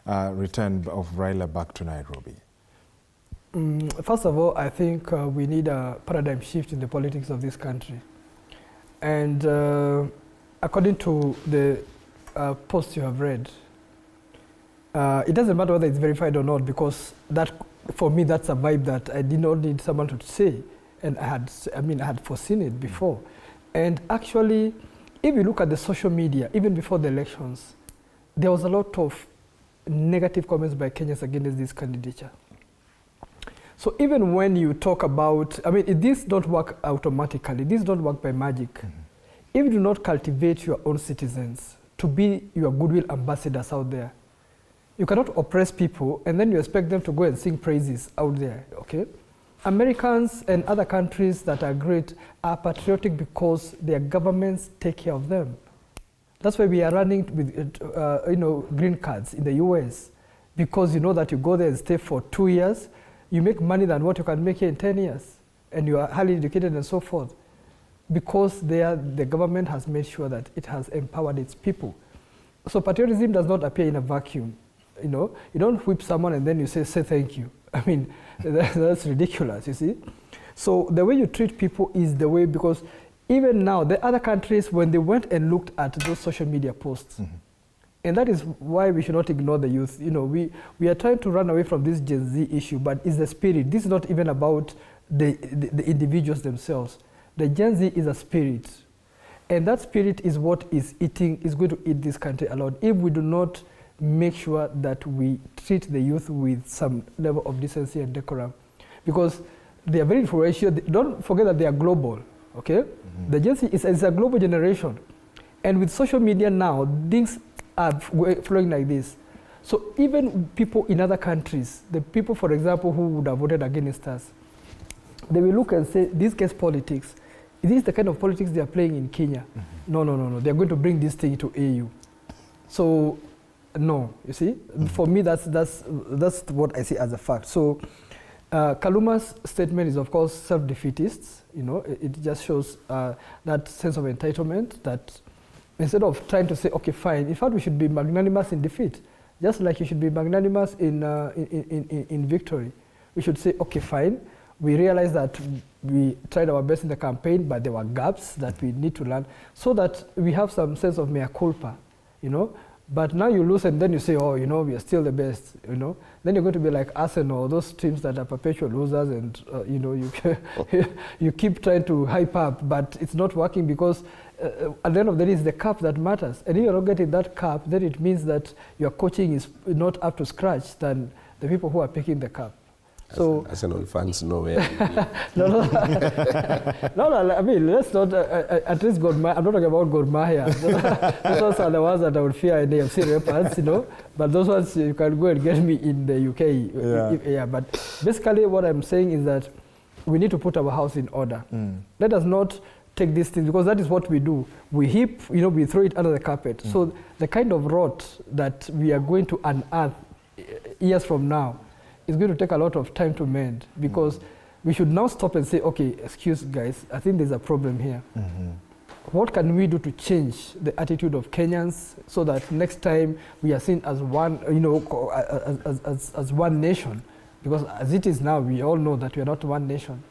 return of Raila back to Nairobi? First of all, I think we need a paradigm shift in the politics of this country. And according to the post you have read, it doesn't matter whether it's verified or not, because that, for me, that's a vibe that I did not need someone to say, and I had foreseen it before. And actually, if you look at the social media, even before the elections, there was a lot of negative comments by Kenyans against this candidature. So even when you talk about, this don't work automatically, this don't work by magic. If you do not cultivate your own citizens to be your goodwill ambassadors out there, you cannot oppress people and then you expect them to go and sing praises out there, okay? Americans and other countries that are great are patriotic because their governments take care of them. That's why we are running with green cards in the US, because you know that you go there and stay for 2 years, you make money than what you can make here in 10 years, and you are highly educated and so forth, because the government has made sure that it has empowered its people. So patriotism does not appear in a vacuum. You don't whip someone and then you say thank you. That's ridiculous, you see. So the way you treat people is the way, because even now, the other countries, when they went and looked at those social media posts, and that is why we should not ignore the youth. We are trying to run away from this Gen Z issue, but it's the spirit. This is not even about the individuals themselves. The Gen Z is a spirit. And that spirit is what is going to eat this country a lot if we do not make sure that we treat the youth with some level of decency and decorum. Because they are very influential. Don't forget that they are global, okay? The Gen Z is a global generation. And with social media now, things are flowing like this. So even people in other countries, the people, for example, who would have voted against us, they will look and say, this gets politics. Is this the kind of politics they are playing in Kenya? No. They are going to bring this thing to AU. So, no, you see? For me, that's what I see as a fact. So, Kaluma's statement is, of course, self-defeatist. It just shows that sense of entitlement, that instead of trying to say, okay, fine, in fact, we should be magnanimous in defeat, just like you should be magnanimous in victory. We should say, okay, fine, we realize that we tried our best in the campaign, but there were gaps that we need to learn, so that we have some sense of mea culpa, But now you lose and then you say, oh, we are still the best, Then you're going to be like Arsenal, those teams that are perpetual losers, and, you keep trying to hype up, but it's not working, because at the end of the day, it's the cup that matters. And if you're not getting that cup, then it means that your coaching is not up to scratch than the people who are picking the cup. So Arsenal fans know where. No, let's not. At least I'm not talking about Gor Mahia. Those ones are the ones that I would fear in the AFC reparts, But those ones you can go and get me in the UK. But basically, what I'm saying is that we need to put our house in order. Let us not take these things, because that is what we do. We heap, we throw it under the carpet. So the kind of rot that we are going to unearth years from now, it's going to take a lot of time to mend, because we should now stop and say, okay, excuse guys, I think there's a problem here. What can we do to change the attitude of Kenyans, so that next time we are seen as one, as one nation? Because as it is now, we all know that we are not one nation.